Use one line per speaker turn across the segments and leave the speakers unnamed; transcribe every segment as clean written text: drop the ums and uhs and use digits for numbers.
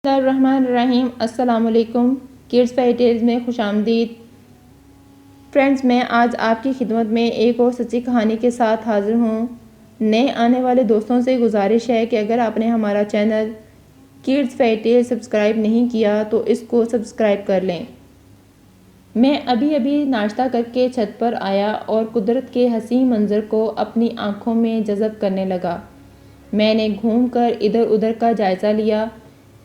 بسم اللہ الرحمن الرحیم۔ السلام علیکم۔ کڈس فیری ٹیلز میں خوش آمدید۔ فرینڈز، میں آج آپ کی خدمت میں ایک اور سچی کہانی کے ساتھ حاضر ہوں۔ نئے آنے والے دوستوں سے گزارش ہے کہ اگر آپ نے ہمارا channel Kids Fairy Tales subscribe نہیں کیا تو اس کو سبسکرائب کر لیں۔ میں ابھی ناشتہ کر کے چھت پر آیا اور قدرت کے حسین منظر کو اپنی آنکھوں میں جذب کرنے لگا۔ میں نے گھوم کر ادھر ادھر کا جائزہ لیا۔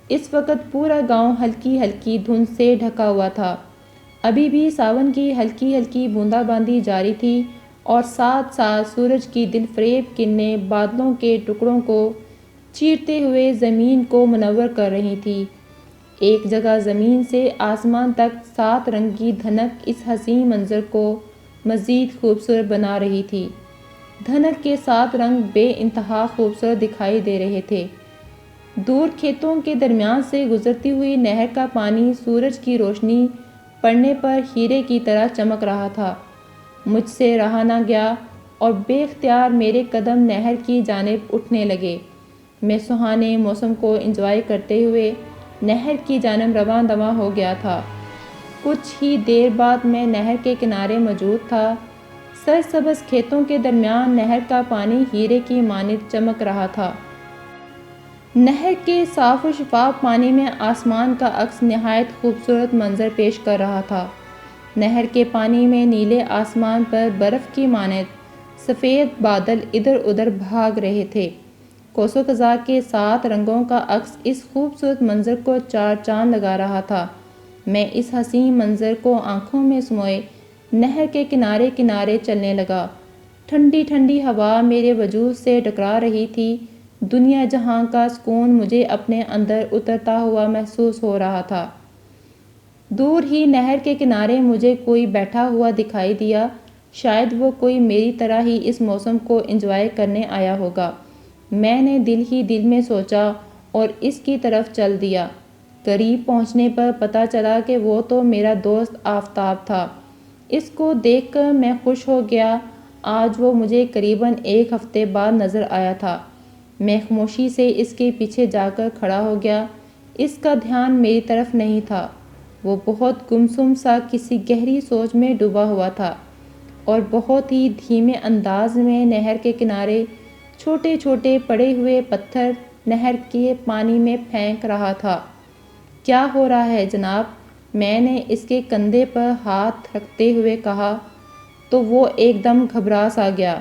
اس وقت پورا گاؤں ہلکی ہلکی دھند سے ڈھکا ہوا تھا۔ ابھی بھی ساون کی ہلکی ہلکی بوندا باندی جاری تھی اور ساتھ ساتھ سورج کی دل فریب کرنیں بادلوں کے ٹکڑوں کو چیرتے ہوئے زمین کو منور کر رہی تھی۔ ایک جگہ زمین سے آسمان تک 7 رنگی دھنک اس حسین منظر کو مزید خوبصورت بنا رہی تھی۔ دھنک کے 7 رنگ بے انتہا خوبصورت دکھائی دے رہے تھے۔ دور کھیتوں کے درمیان سے گزرتی ہوئی نہر کا پانی سورج کی روشنی پڑنے پر ہیرے کی طرح چمک رہا تھا۔ مجھ سے رہا نہ گیا اور بے اختیار میرے قدم نہر کی جانب اٹھنے لگے۔ میں سہانے موسم کو انجوائے کرتے ہوئے نہر کی جانب رواں دواں ہو گیا تھا۔ کچھ ہی دیر بعد میں نہر کے کنارے موجود تھا۔ سرسبز کھیتوں کے درمیان نہر کا پانی ہیرے کی مانند چمک رہا تھا۔ نہر کے صاف و شفاف پانی میں آسمان کا عکس نہایت خوبصورت منظر پیش کر رہا تھا۔ نہر کے پانی میں نیلے آسمان پر برف کی مانند سفید بادل ادھر ادھر بھاگ رہے تھے۔ کوس و قزح کے 7 رنگوں کا عکس اس خوبصورت منظر کو 4 چاند لگا رہا تھا۔ میں اس حسین منظر کو آنکھوں میں سموئے نہر کے کنارے کنارے چلنے لگا۔ ٹھنڈی ٹھنڈی ہوا میرے وجود سے ٹکرا رہی تھی۔ دنیا جہاں کا سکون مجھے اپنے اندر اترتا ہوا محسوس ہو رہا تھا۔ دور ہی نہر کے کنارے مجھے کوئی بیٹھا ہوا دکھائی دیا۔ شاید وہ کوئی میری طرح ہی اس موسم کو انجوائے کرنے آیا ہوگا۔ میں نے دل ہی دل میں سوچا اور اس کی طرف چل دیا۔ قریب پہنچنے پر پتہ چلا کہ وہ تو میرا دوست آفتاب تھا۔ اس کو دیکھ کر میں خوش ہو گیا۔ آج وہ مجھے قریباً 1 ہفتے بعد نظر آیا تھا۔ میں خاموشی سے اس کے پیچھے جا کر کھڑا ہو گیا۔ اس کا دھیان میری طرف نہیں تھا۔ وہ بہت گمسم سا کسی گہری سوچ میں ڈوبا ہوا تھا اور بہت ہی دھیمے انداز میں نہر کے کنارے چھوٹے چھوٹے پڑے ہوئے پتھر نہر کے پانی میں پھینک رہا تھا۔ کیا ہو رہا ہے جناب؟ میں نے اس کے کندھے پر ہاتھ رکھتے ہوئے کہا تو وہ ایک دم گھبرا سا گیا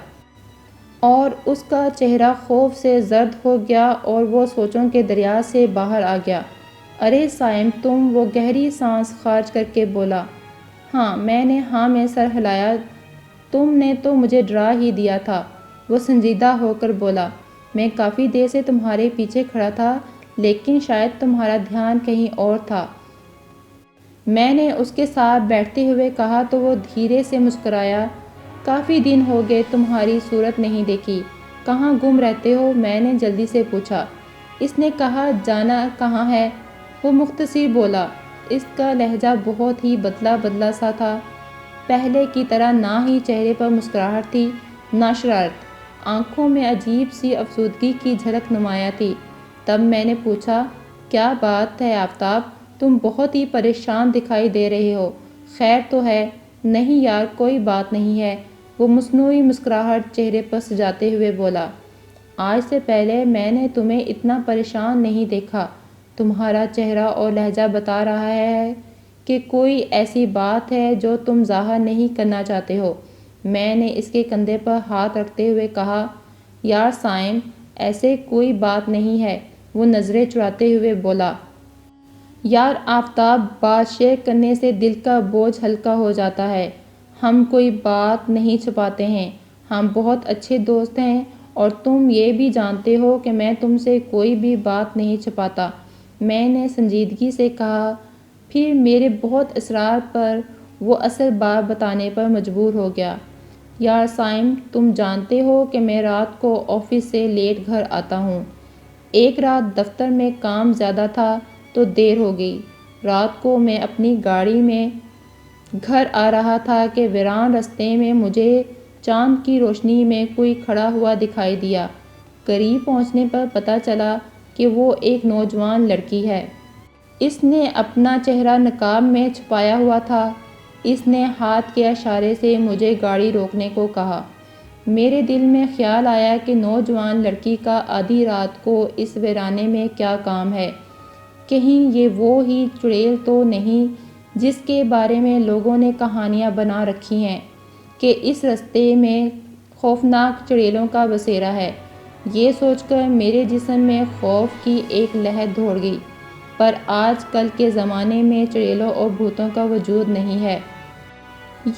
اور اس کا چہرہ خوف سے زرد ہو گیا اور وہ سوچوں کے دریا سے باہر آ گیا۔ ارے صائم تم؟ وہ گہری سانس خارج کر کے بولا۔ ہاں، میں نے ہاں میں سر ہلایا۔ تم نے تو مجھے ڈرا ہی دیا تھا، وہ سنجیدہ ہو کر بولا۔ میں کافی دیر سے تمہارے پیچھے کھڑا تھا لیکن شاید تمہارا دھیان کہیں اور تھا۔ میں نے اس کے ساتھ بیٹھتے ہوئے کہا تو وہ دھیرے سے مسکرایا۔ کافی دن ہو گئے تمہاری صورت نہیں دیکھی، کہاں گم رہتے ہو؟ میں نے جلدی سے پوچھا۔ اس نے کہا جانا کہاں ہے؟ وہ مختصر بولا۔ اس کا لہجہ بہت ہی بدلا بدلا سا تھا۔ پہلے کی طرح نہ ہی چہرے پر مسکراہٹ تھی نہ شرارت۔ آنکھوں میں عجیب سی افسردگی کی جھلک نمایاں تھی۔ تب میں نے پوچھا، کیا بات ہے آفتاب؟ تم بہت ہی پریشان دکھائی دے رہے ہو، خیر تو ہے؟ نہیں یار، کوئی بات نہیں ہے، وہ مصنوعی مسکراہٹ چہرے پر سجاتے ہوئے بولا۔ آج سے پہلے میں نے تمہیں اتنا پریشان نہیں دیکھا۔ تمہارا چہرہ اور لہجہ بتا رہا ہے کہ کوئی ایسی بات ہے جو تم ظاہر نہیں کرنا چاہتے ہو۔ میں نے اس کے کندھے پر ہاتھ رکھتے ہوئے کہا، یار صائم، ایسے کوئی بات نہیں ہے، وہ نظریں چراتے ہوئے بولا۔ یار آفتاب، بات شیئر کرنے سے دل کا بوجھ ہلکا ہو جاتا ہے۔ ہم کوئی بات نہیں چھپاتے ہیں، ہم بہت اچھے دوست ہیں اور تم یہ بھی جانتے ہو کہ میں تم سے کوئی بھی بات نہیں چھپاتا۔ میں نے سنجیدگی سے کہا۔ پھر میرے بہت اصرار پر وہ اصل بات بتانے پر مجبور ہو گیا۔ یار صائم، تم جانتے ہو کہ میں رات کو آفس سے لیٹ گھر آتا ہوں۔ ایک رات دفتر میں کام زیادہ تھا تو دیر ہو گئی۔ رات کو میں اپنی گاڑی میں گھر آ رہا تھا کہ ویران رستے میں مجھے چاند کی روشنی میں کوئی کھڑا ہوا دکھائی دیا۔ قریب پہنچنے پر پتہ چلا کہ وہ ایک نوجوان لڑکی ہے۔ اس نے اپنا چہرہ نقاب میں چھپایا ہوا تھا۔ اس نے ہاتھ کے اشارے سے مجھے گاڑی روکنے کو کہا۔ میرے دل میں خیال آیا کہ نوجوان لڑکی کا آدھی رات کو اس ویرانے میں کیا کام ہے؟ کہیں یہ وہ ہی چڑیل تو نہیں جس کے بارے میں لوگوں نے کہانیاں بنا رکھی ہیں کہ اس رستے میں خوفناک چڑیلوں کا بسیرا ہے۔ یہ سوچ کر میرے جسم میں خوف کی ایک لہر دوڑ گئی، پر آج کل کے زمانے میں چڑیلوں اور بھوتوں کا وجود نہیں ہے۔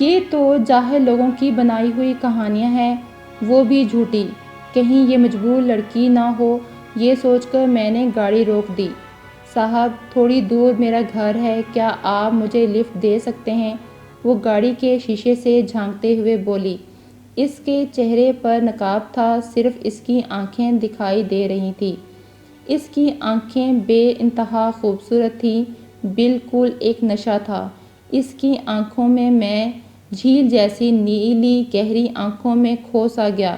یہ تو جاہل لوگوں کی بنائی ہوئی کہانیاں ہیں، وہ بھی جھوٹی۔ کہیں یہ مجبور لڑکی نہ ہو، یہ سوچ کر میں نے گاڑی روک دی۔ صاحب، تھوڑی دور میرا گھر ہے، کیا آپ مجھے لفٹ دے سکتے ہیں؟ وہ گاڑی کے شیشے سے جھانکتے ہوئے بولی۔ اس کے چہرے پر نقاب تھا، صرف اس کی آنکھیں دکھائی دے رہی تھیں۔ اس کی آنکھیں بے انتہا خوبصورت تھیں، بالکل ایک نشہ تھا۔ اس کی آنکھوں میں جھیل جیسی نیلی گہری آنکھوں میں کھو سا گیا۔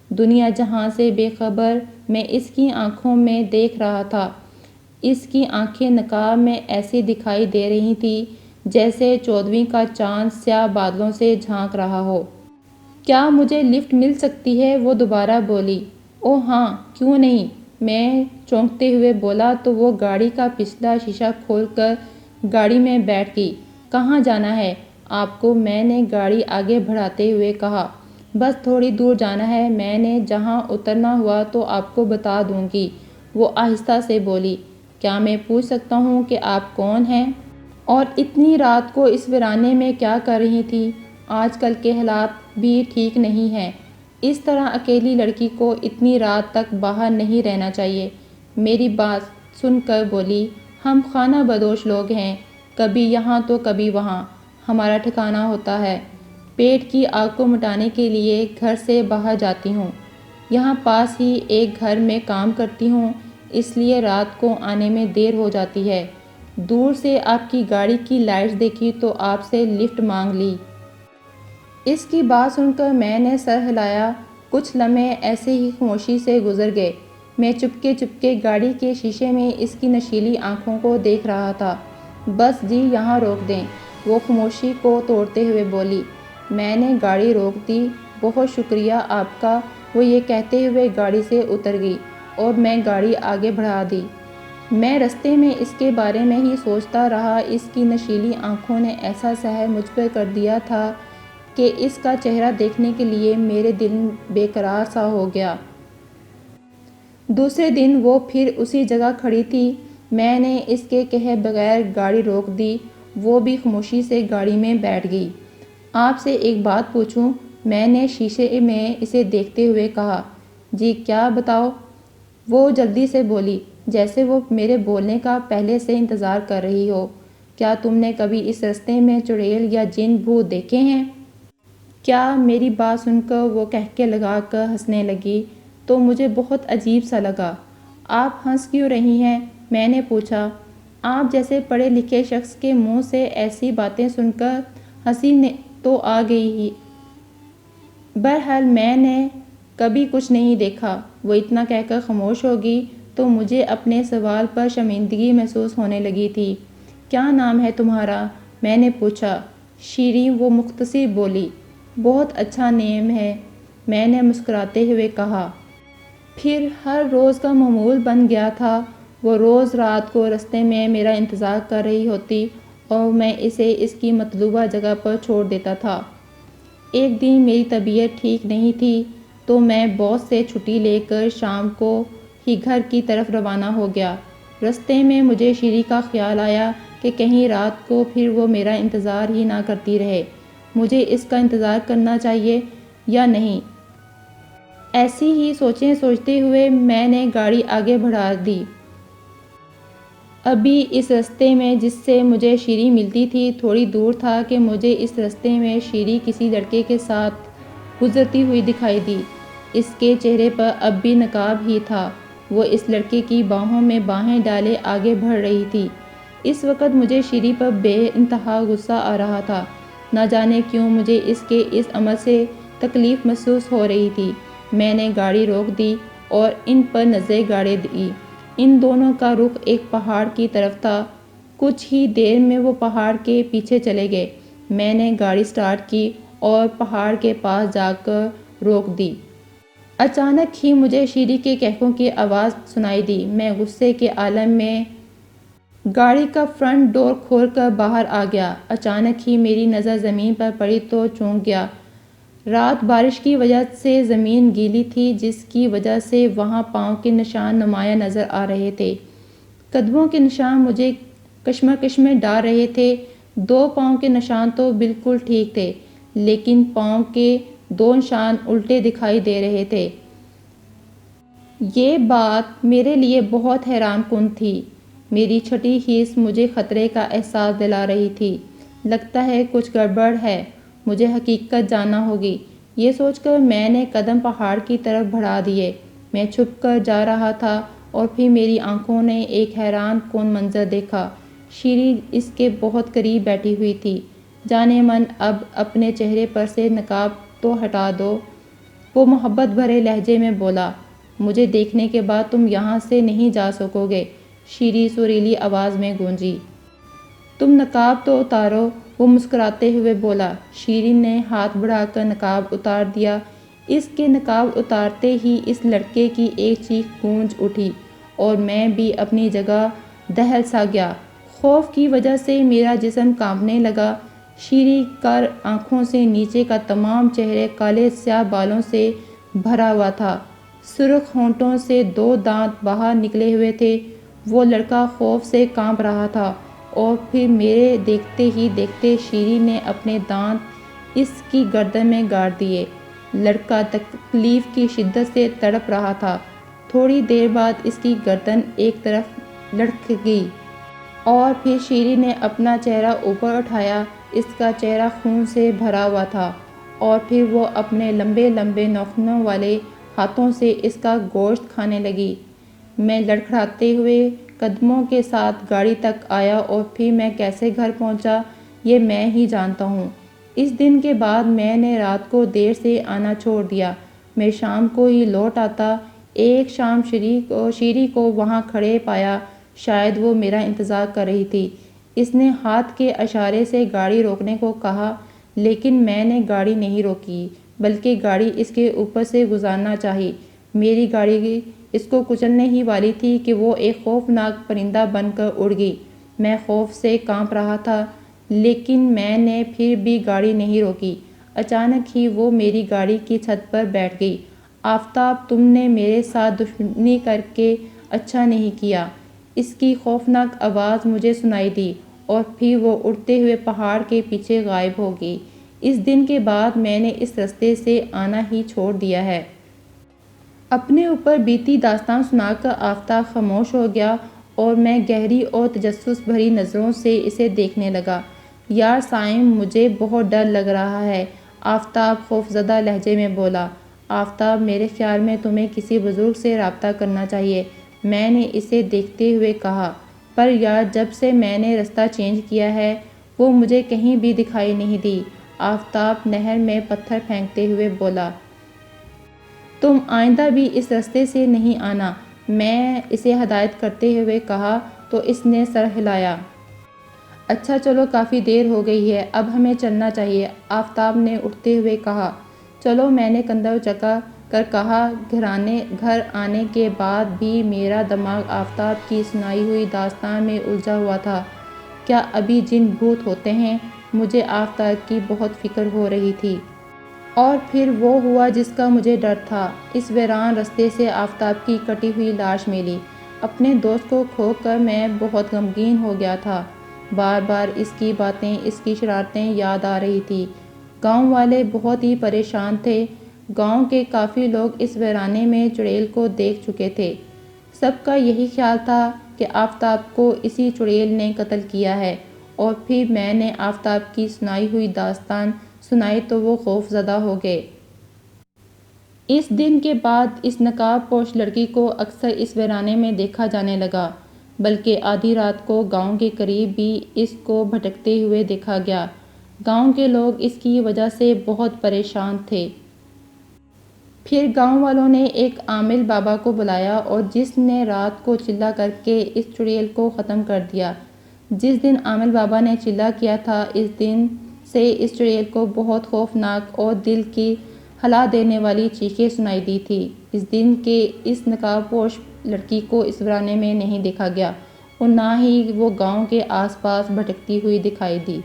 دنیا جہاں سے بے خبر میں اس کی آنکھوں میں دیکھ رہا تھا۔ اس کی آنکھیں نقاب میں ایسی دکھائی دے رہی تھیں جیسے 14ویں کا چاند سیاہ بادلوں سے جھانک رہا ہو۔ کیا مجھے لفٹ مل سکتی ہے؟ وہ دوبارہ بولی۔ اوہ ہاں، کیوں نہیں، میں چونکتے ہوئے بولا تو وہ گاڑی کا پچھلا شیشہ کھول کر گاڑی میں بیٹھ گئی۔ کہاں جانا ہے آپ کو؟ میں نے گاڑی آگے بڑھاتے ہوئے کہا۔ بس تھوڑی دور جانا ہے، میں نے جہاں اترنا ہوا تو آپ کو بتا دوں گی، وہ آہستہ سے بولی۔ کیا میں پوچھ سکتا ہوں کہ آپ کون ہیں؟ اور اتنی رات کو اس ویرانے میں کیا کر رہی تھی؟ آج کل کے حالات بھی ٹھیک نہیں ہیں، اس طرح اکیلی لڑکی کو اتنی رات تک باہر نہیں رہنا چاہیے۔ میری بات سن کر بولی، ہم خانہ بدوش لوگ ہیں، کبھی یہاں تو کبھی وہاں ہمارا ٹھکانہ ہوتا ہے۔ پیٹ کی آگ کو مٹانے کے لیے گھر سے باہر جاتی ہوں، یہاں پاس ہی ایک گھر میں کام کرتی ہوں، اس لیے رات کو آنے میں دیر ہو جاتی ہے۔ دور سے آپ کی گاڑی کی لائٹس دیکھی تو آپ سے لفٹ مانگ لی۔ اس کی بات سن کر میں نے سر ہلایا۔ کچھ لمحے ایسے ہی خاموشی سے گزر گئے۔ میں چپکے گاڑی کے شیشے میں اس کی نشیلی آنکھوں کو دیکھ رہا تھا۔ بس جی، یہاں روک دیں، وہ خاموشی کو توڑتے ہوئے بولی۔ میں نے گاڑی روک دی۔ بہت شکریہ آپ کا، وہ یہ کہتے ہوئے گاڑی سے اتر گئی اور میں گاڑی آگے بڑھا دی۔ میں رستے میں اس کے بارے میں ہی سوچتا رہا۔ اس کی نشیلی آنکھوں نے ایسا سحر مجھ پر کر دیا تھا کہ اس کا چہرہ دیکھنے کے لیے میرے دل بے قرار سا ہو گیا۔ دوسرے دن وہ پھر اسی جگہ کھڑی تھی۔ میں نے اس کے کہے بغیر گاڑی روک دی، وہ بھی خاموشی سے گاڑی میں بیٹھ گئی۔ آپ سے ایک بات پوچھوں؟ میں نے شیشے میں اسے دیکھتے ہوئے کہا۔ جی کیا، بتاؤ، وہ جلدی سے بولی، جیسے وہ میرے بولنے کا پہلے سے انتظار کر رہی ہو۔ کیا تم نے کبھی اس رستے میں چڑیل یا جن بھوت دیکھے ہیں؟ کیا؟ میری بات سن کر وہ قہقہے لگا کر ہنسنے لگی تو مجھے بہت عجیب سا لگا۔ آپ ہنس کیوں رہی ہیں؟ میں نے پوچھا۔ آپ جیسے پڑھے لکھے شخص کے منہ سے ایسی باتیں سن کر ہنسی تو آ گئی ہی۔ بہرحال میں نے کبھی کچھ نہیں دیکھا۔ وہ اتنا کہہ کر خاموش ہو گئی تو مجھے اپنے سوال پر شرمندگی محسوس ہونے لگی تھی۔ کیا نام ہے تمہارا؟ میں نے پوچھا۔ شیریں، وہ مختصر بولی۔ بہت اچھا نام ہے، میں نے مسکراتے ہوئے کہا۔ پھر ہر روز کا معمول بن گیا تھا۔ وہ روز رات کو رستے میں میرا انتظار کر رہی ہوتی اور میں اسے اس کی مطلوبہ جگہ پر چھوڑ دیتا تھا۔ ایک دن میری طبیعت ٹھیک نہیں تھی تو میں باس سے چھٹی لے کر شام کو ہی گھر کی طرف روانہ ہو گیا۔ رستے میں مجھے شیریں کا خیال آیا کہ کہیں رات کو پھر وہ میرا انتظار ہی نہ کرتی رہے۔ مجھے اس کا انتظار کرنا چاہیے یا نہیں؟ ایسی ہی سوچیں سوچتے ہوئے میں نے گاڑی آگے بڑھا دی۔ ابھی اس رستے میں جس سے مجھے شیریں ملتی تھی تھوڑی دور تھا کہ مجھے اس رستے میں شیریں کسی لڑکے کے ساتھ گزرتی ہوئی دکھائی دی۔ اس کے چہرے پر اب بھی نقاب ہی تھا۔ وہ اس لڑکے کی باہوں میں باہیں ڈالے آگے بڑھ رہی تھی۔ اس وقت مجھے شیریں پر بے انتہا غصہ آ رہا تھا۔ نہ جانے کیوں مجھے اس کے اس عمل سے تکلیف محسوس ہو رہی تھی۔ میں نے گاڑی روک دی اور ان پر نظریں گاڑے دی۔ ان دونوں کا رخ ایک پہاڑ کی طرف تھا کچھ ہی دیر میں وہ پہاڑ کے پیچھے چلے گئے۔ میں نے گاڑی سٹارٹ کی اور پہاڑ کے پاس جا کر روک دی۔ اچانک ہی مجھے شیری کے کہکوں کی آواز سنائی دی۔ میں غصے کے عالم میں گاڑی کا فرنٹ ڈور کھول کر باہر آ گیا۔ اچانک ہی میری نظر زمین پر پڑی تو چونک گیا۔ رات بارش کی وجہ سے زمین گیلی تھی، جس کی وجہ سے وہاں پاؤں کے نشان نمایاں نظر آ رہے تھے۔ قدموں کے نشان مجھے کشمکش میں ڈال رہے تھے۔ 2 پاؤں کے نشان تو بالکل ٹھیک تھے، لیکن پاؤں کے 2 نشان الٹے دکھائی دے رہے تھے۔ یہ بات میرے لیے بہت حیران کن تھی۔ میری چھٹی حس مجھے خطرے کا احساس دلا رہی تھی۔ لگتا ہے کچھ گڑبڑ ہے، مجھے حقیقت جاننا ہوگی۔ یہ سوچ کر میں نے قدم پہاڑ کی طرف بڑھا دیے۔ میں چھپ کر جا رہا تھا اور پھر میری آنکھوں نے ایک حیران کن منظر دیکھا۔ شیری اس کے بہت قریب بیٹھی ہوئی تھی۔ جانے من اب اپنے چہرے پر سے نقاب تو ہٹا دو، وہ محبت بھرے لہجے میں بولا۔ مجھے دیکھنے کے بعد تم یہاں سے نہیں جا سکو گے، شیری سریلی آواز میں گونجی۔ تم نقاب تو اتارو، وہ مسکراتے ہوئے بولا۔ شیری نے ہاتھ بڑھا کر نقاب اتار دیا۔ اس کے نقاب اتارتے ہی اس لڑکے کی ایک چیخ گونج اٹھی اور میں بھی اپنی جگہ دہل سا گیا۔ خوف کی وجہ سے میرا جسم کانپنے لگا۔ شیری کا آنکھوں سے نیچے کا تمام چہرہ کالے سیاہ بالوں سے بھرا ہوا تھا۔ سرخ ہونٹوں سے 2 دانت باہر نکلے ہوئے تھے۔ وہ لڑکا خوف سے کانپ رہا تھا اور پھر میرے دیکھتے ہی دیکھتے شیری نے اپنے دانت اس کی گردن میں گاڑ دیے۔ لڑکا تکلیف کی شدت سے تڑپ رہا تھا۔ تھوڑی دیر بعد اس کی گردن ایک طرف لڑکھ گئی اور پھر شیری نے اپنا چہرہ اوپر اٹھایا۔ اس کا چہرہ خون سے بھرا ہوا تھا اور پھر وہ اپنے لمبے لمبے ناخنوں والے ہاتھوں سے اس کا گوشت کھانے لگی۔ میں لڑکھڑاتے ہوئے قدموں کے ساتھ گاڑی تک آیا اور پھر میں کیسے گھر پہنچا یہ میں ہی جانتا ہوں۔ اس دن کے بعد میں نے رات کو دیر سے آنا چھوڑ دیا۔ میں شام کو ہی لوٹ آتا۔ ایک شام شیری کو وہاں کھڑے پایا۔ شاید وہ میرا انتظار کر رہی تھی۔ اس نے ہاتھ کے اشارے سے گاڑی روکنے کو کہا، لیکن میں نے گاڑی نہیں روکی بلکہ گاڑی اس کے اوپر سے گزارنا چاہی۔ میری گاڑی اس کو کچلنے ہی والی تھی کہ وہ ایک خوفناک پرندہ بن کر اڑ گئی۔ میں خوف سے کانپ رہا تھا، لیکن میں نے پھر بھی گاڑی نہیں روکی۔ اچانک ہی وہ میری گاڑی کی چھت پر بیٹھ گئی۔ آفتاب، تم نے میرے ساتھ دشمنی کر کے اچھا نہیں کیا، اس کی خوفناک آواز مجھے سنائی دی اور پھر وہ اڑتے ہوئے پہاڑ کے پیچھے غائب ہو گئی۔ اس دن کے بعد میں نے اس رستے سے آنا ہی چھوڑ دیا ہے۔ اپنے اوپر بیتی داستان سنا کر آفتاب خاموش ہو گیا اور میں گہری اور تجسس بھری نظروں سے اسے دیکھنے لگا۔ یار صائم، مجھے بہت ڈر لگ رہا ہے، آفتاب خوفزدہ لہجے میں بولا۔ آفتاب، میرے خیال میں تمہیں کسی بزرگ سے رابطہ کرنا چاہیے، میں نے اسے دیکھتے ہوئے کہا۔ پر یار، جب سے میں نے راستہ چینج کیا ہے وہ مجھے کہیں بھی دکھائی نہیں دی، آفتاب نہر میں پتھر پھینکتے ہوئے بولا۔ تم آئندہ بھی اس راستے سے نہیں آنا، میں اسے ہدایت کرتے ہوئے کہا تو اس نے سر ہلایا۔ اچھا چلو، کافی دیر ہو گئی ہے، اب ہمیں چلنا چاہیے، آفتاب نے اٹھتے ہوئے کہا۔ چلو، میں نے کندھا اچکا کر کہا۔ گھر آنے کے بعد بھی میرا دماغ آفتاب کی سنائی ہوئی داستان میں الجھا ہوا تھا۔ کیا ابھی جن بھوت ہوتے ہیں؟ مجھے آفتاب کی بہت فکر ہو رہی تھی۔ اور پھر وہ ہوا جس کا مجھے ڈر تھا۔ اس ویران راستے سے آفتاب کی کٹی ہوئی لاش ملی۔ اپنے دوست کو کھو کر میں بہت غمگین ہو گیا تھا۔ بار بار اس کی باتیں، اس کی شرارتیں یاد آ رہی تھیں۔ گاؤں والے بہت ہی پریشان تھے۔ گاؤں کے کافی لوگ اس ویرانے میں چڑیل کو دیکھ چکے تھے۔ سب کا یہی خیال تھا کہ آفتاب کو اسی چڑیل نے قتل کیا ہے۔ اور پھر میں نے آفتاب کی سنائی ہوئی داستان سنائی تو وہ خوف زدہ ہو گئے۔ اس دن کے بعد اس نقاب پوش لڑکی کو اکثر اس ویرانے میں دیکھا جانے لگا، بلکہ آدھی رات کو گاؤں کے قریب بھی اس کو بھٹکتے ہوئے دیکھا گیا۔ گاؤں کے لوگ اس کی وجہ سے بہت پریشان تھے۔ پھر گاؤں والوں نے ایک عامل بابا کو بلایا اور جس نے رات کو چلہ کر کے اس چڑیل کو ختم کر دیا۔ جس دن عامل بابا نے چلا کیا تھا، اس دن سے اس چڑیل کو بہت خوفناک اور دل کی ہلا دینے والی چیخیں سنائی دی تھی۔ اس دن کے اس نقاب پوش لڑکی کو اس ویرانے میں نہیں دیکھا گیا اور نہ ہی وہ گاؤں کے آس پاس بھٹکتی ہوئی دکھائی دی۔